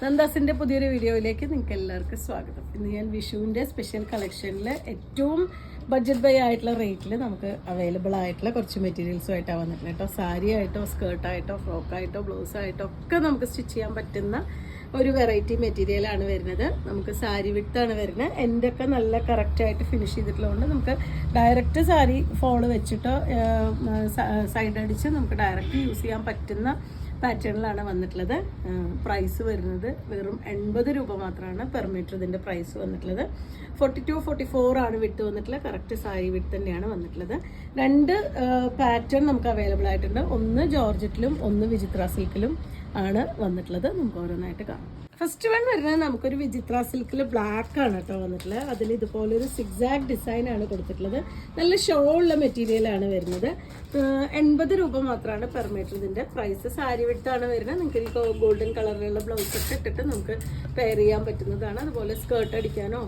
നന്ദാസിൻ്റെ പുതിയൊരു വീഡിയോയിലേക്ക് നിങ്ങൾക്ക് എല്ലാവർക്കും സ്വാഗതം. ഇന്ന് ഞാൻ വിഷുവിൻ്റെ സ്പെഷ്യൽ കളക്ഷനിൽ ഏറ്റവും ബഡ്ജറ്റ് ബൈ ആയിട്ടുള്ള റേറ്റിൽ നമുക്ക് അവൈലബിൾ ആയിട്ടുള്ള കുറച്ച് മെറ്റീരിയൽസുമായിട്ടാണ് വന്നിട്ടുള്ളത് കേട്ടോ. സാരി ആയിട്ടോ, സ്കേർട്ടായിട്ടോ, ഫ്രോക്കായിട്ടോ, ബ്ലൗസായിട്ടോ ഒക്കെ നമുക്ക് സ്റ്റിച്ച് ചെയ്യാൻ പറ്റുന്ന ഒരു വെറൈറ്റി മെറ്റീരിയലാണ് വരുന്നത്. നമുക്ക് സാരി വിട്ടാണ് വരുന്നത്. എൻ്റെ ഒക്കെ നല്ല കറക്റ്റായിട്ട് ഫിനിഷ് ചെയ്തിട്ടുള്ളതുകൊണ്ട് നമുക്ക് ഡയറക്റ്റ് സാരി ഫോള് വെച്ചിട്ടോ സൈഡ് അടിച്ച് നമുക്ക് ഡയറക്റ്റ് യൂസ് ചെയ്യാൻ പറ്റുന്ന പാറ്റേണിലാണ് വന്നിട്ടുള്ളത്. പ്രൈസ് വരുന്നത് വെറും 80 രൂപ മാത്രമാണ് പെർ മീറ്റർ ഇതിൻ്റെ പ്രൈസ് വന്നിട്ടുള്ളത്. 42-44 ആണ് വിട്ട് വന്നിട്ടുള്ളത്. കറക്റ്റ് സാരി വിട്ട് തന്നെയാണ് വന്നിട്ടുള്ളത്. രണ്ട് പാറ്റേൺ നമുക്ക് അവൈലബിൾ ആയിട്ടുണ്ട്. ഒന്ന് ജോർജറ്റിലും ഒന്ന് വിചിത്ര സിൽക്കിലും ആണ് വന്നിട്ടുള്ളത്. നമുക്ക് ഓരോന്നായിട്ട് കാണാം. ഫസ്റ്റ് വൺ വരുന്നത് നമുക്കൊരു വിചിത്ര സിൽക്കിൽ ബ്ലാക്ക് ആണ് കേട്ടോ വന്നിട്ടുള്ളത്. അതിൽ ഇതുപോലൊരു സിക്സാഗ് ഡിസൈൻ ആണ് കൊടുത്തിട്ടുള്ളത്. നല്ല ഷോ ഉള്ള മെറ്റീരിയലാണ് വരുന്നത്. 80 രൂപ മാത്രമാണ് പെർ മീറ്റർ ഇതിൻ്റെ പ്രൈസ്. സാരി വിട്ടാണ് വരുന്നത്. നിങ്ങൾക്ക് ഈ ഗോൾഡൻ കളറിലുള്ള ബ്ലൗസൊക്കെ ഇട്ടിട്ട് നമുക്ക് പെയർ ചെയ്യാൻ പറ്റുന്നതാണ്. അതുപോലെ സ്കേർട്ട് അടിക്കാനോ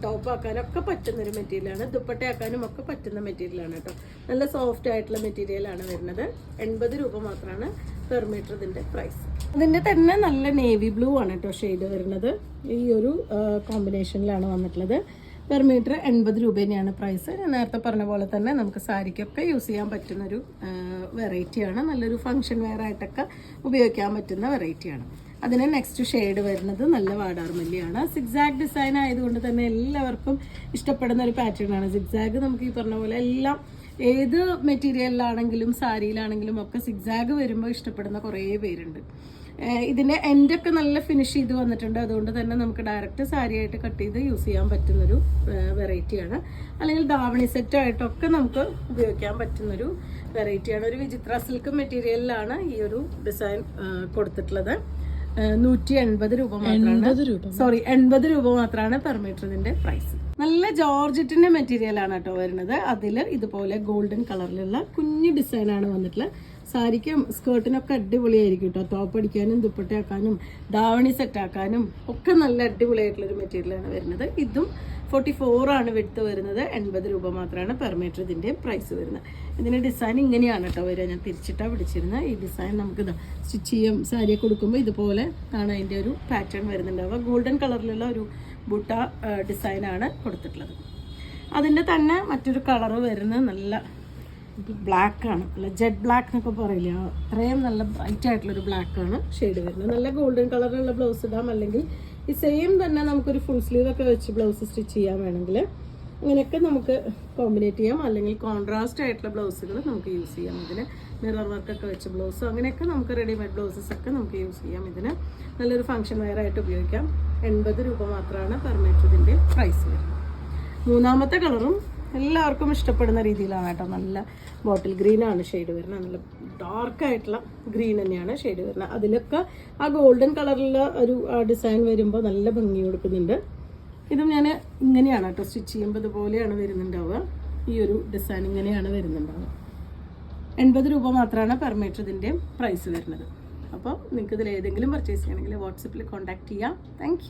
ടോപ്പ് ആക്കാനോ ഒക്കെ പറ്റുന്നൊരു മെറ്റീരിയലാണ്. ദുപ്പട്ടയാക്കാനും ഒക്കെ പറ്റുന്ന മെറ്റീരിയലാണ് കേട്ടോ. നല്ല സോഫ്റ്റ് ആയിട്ടുള്ള മെറ്റീരിയലാണ് വരുന്നത്. 80 രൂപ മാത്രമാണ് പെർ മീറ്റർ ഇതിൻ്റെ പ്രൈസ്. അതിൻ്റെ തന്നെ നല്ല നേവി ബ്ലൂ ആണ് കേട്ടോ ഷെയ്ഡ് വരുന്നത്. ഈ ഒരു കോമ്പിനേഷനിലാണ് വന്നിട്ടുള്ളത്. പെർ മീറ്റർ 80 രൂപ തന്നെയാണ് പ്രൈസ്. ഞാൻ നേരത്തെ പറഞ്ഞ പോലെ തന്നെ നമുക്ക് സാരിക്കൊക്കെ യൂസ് ചെയ്യാൻ പറ്റുന്നൊരു വെറൈറ്റിയാണ്. നല്ലൊരു ഫങ്ഷൻ വെയർ ആയിട്ടൊക്കെ ഉപയോഗിക്കാൻ പറ്റുന്ന വെറൈറ്റിയാണ്. അതിന് നെക്സ്റ്റ് ഷെയ്ഡ് വരുന്നത് നല്ല വാടാർമല്ലിയാണ്. സിക്സാഗ് ഡിസൈൻ ആയതുകൊണ്ട് തന്നെ എല്ലാവർക്കും ഇഷ്ടപ്പെടുന്ന ഒരു പാറ്റേൺ ആണ്. സിക്സാഗ് നമുക്ക് ഈ പറഞ്ഞ പോലെ എല്ലാം ഏത് മെറ്റീരിയലിലാണെങ്കിലും സാരിയിലാണെങ്കിലും ഒക്കെ സിക്സാഗ് വരുമ്പോൾ ഇഷ്ടപ്പെടുന്ന കുറേ പേരുണ്ട്. ഇതിൻ്റെ എൻഡൊക്കെ നല്ല ഫിനിഷ് ചെയ്ത് വന്നിട്ടുണ്ട്. അതുകൊണ്ട് തന്നെ നമുക്ക് ഡയറക്റ്റ് സാരിയായിട്ട് കട്ട് ചെയ്ത് യൂസ് ചെയ്യാൻ പറ്റുന്നൊരു വെറൈറ്റിയാണ്. അല്ലെങ്കിൽ ദാവണി സെറ്റായിട്ടൊക്കെ നമുക്ക് ഉപയോഗിക്കാൻ പറ്റുന്നൊരു വെറൈറ്റിയാണ്. ഒരു വിചിത്ര സിൽക്ക് മെറ്റീരിയലിലാണ് ഈ ഒരു ഡിസൈൻ കൊടുത്തിട്ടുള്ളത്. 180 രൂപ മാത്രമാണ്. 80 രൂപ മാത്രമാണ് പെർ മീറ്റർ ഇതിൻ്റെ പ്രൈസ്. നല്ല ജോർജറ്റിൻ്റെ മെറ്റീരിയലാണ് കേട്ടോ വരുന്നത്. അതിൽ ഇതുപോലെ ഗോൾഡൻ കളറിലുള്ള കുഞ്ഞു ഡിസൈനാണ് വന്നിട്ടുള്ളത്. സാരിക്കും സ്കേർട്ടിനൊക്കെ അടിപൊളിയായിരിക്കും കേട്ടോ. ടോപ്പ് അടിക്കാനും ദുപ്പട്ടയാക്കാനും ദാവണി സെറ്റാക്കാനും ഒക്കെ നല്ല അടിപൊളിയായിട്ടുള്ളൊരു മെറ്റീരിയലാണ് വരുന്നത്. ഇതും 44 ആണ് വിട്ട് വരുന്നത്. 80 രൂപ മാത്രമാണ് പെർ മീറ്റർ ഇതിൻ്റെ പ്രൈസ് വരുന്നത്. ഇതിൻ്റെ ഡിസൈൻ ഇങ്ങനെയാണ് കേട്ടോ വരിക. ഞാൻ തിരിച്ചിട്ടാണ് പിടിച്ചിരുന്നത്. ഈ ഡിസൈൻ നമുക്ക് സ്റ്റിച്ച് ചെയ്യാം. സാരിയെ കൊടുക്കുമ്പോൾ ഇതുപോലെ ആണ് അതിൻ്റെ ഒരു പാറ്റേൺ വരുന്നുണ്ടാവുക. ഗോൾഡൻ കളറിലുള്ള ഒരു ബുട്ട ഡിസൈനാണ് കൊടുത്തിട്ടുള്ളത്. അതിൻ്റെ തന്നെ മറ്റൊരു കളറ് വരുന്നത് നല്ല ബ്ലാക്കാണ്. നല്ല ജെറ്റ് ബ്ലാക്ക് എന്നൊക്കെ പറയില്ല, അത്രയും നല്ല ബ്രൈറ്റ് ആയിട്ടുള്ളൊരു ബ്ലാക്കാണ് ഷെയ്ഡ് വരുന്നത്. നല്ല ഗോൾഡൻ കളറിലുള്ള ബ്ലൗസ് ഇടാം. അല്ലെങ്കിൽ ഈ സെയിം തന്നെ നമുക്കൊരു ഫുൾ സ്ലീവ് ഒക്കെ വെച്ച് ബ്ലൗസ് സ്റ്റിച്ച് ചെയ്യാൻ വേണമെങ്കിൽ അങ്ങനെയൊക്കെ നമുക്ക് കോമ്പിനേറ്റ് ചെയ്യാം. അല്ലെങ്കിൽ കോൺട്രാസ്റ്റ് ആയിട്ടുള്ള ബ്ലൗസുകൾ നമുക്ക് യൂസ് ചെയ്യാം. ഇതിന് മിറർ വർക്കൊക്കെ വെച്ച് ബ്ലൗസ് അങ്ങനെയൊക്കെ നമുക്ക് റെഡിമെയ്ഡ് ബ്ലൗസസ് ഒക്കെ നമുക്ക് യൂസ് ചെയ്യാം. ഇതിന് നല്ലൊരു ഫംഗ്ഷൻ വെയർ ആയിട്ട് ഉപയോഗിക്കാം. 80 രൂപ മാത്രമാണ് പെർ മീറ്റർ ഇതിൻ്റെ പ്രൈസ് വരുന്നത്. മൂന്നാമത്തെ കളറും എല്ലാവർക്കും ഇഷ്ടപ്പെടുന്ന രീതിയിലാണ് കേട്ടോ. നല്ല ബോട്ടിൽ ഗ്രീനാണ് ഷെയ്ഡ് വരുന്നത്. നല്ല ഡാർക്കായിട്ടുള്ള ഗ്രീൻ തന്നെയാണ് ഷെയ്ഡ് വരുന്നത്. അതിലൊക്കെ ആ ഗോൾഡൻ കളറിലുള്ള ഒരു ഡിസൈൻ വരുമ്പോൾ നല്ല ഭംഗി കൊടുക്കുന്നുണ്ട്. ഇതും ഞാൻ ഇങ്ങനെയാണ് കേട്ടോ സ്റ്റിച്ച് ചെയ്യുമ്പോൾ ഇതുപോലെയാണ് വരുന്നുണ്ടാവുക. ഈ ഒരു ഡിസൈൻ ഇങ്ങനെയാണ് വരുന്നുണ്ടാവുക. 80 രൂപ മാത്രമാണ് പെർ മീറ്റർ ഇതിൻ്റെ പ്രൈസ് വരുന്നത്. അപ്പോൾ നിങ്ങൾക്ക് ഇതിൽ ഏതെങ്കിലും പർച്ചേസ് ചെയ്യണമെങ്കിൽ വാട്സപ്പിൽ കോൺടാക്ട് ചെയ്യാം. താങ്ക്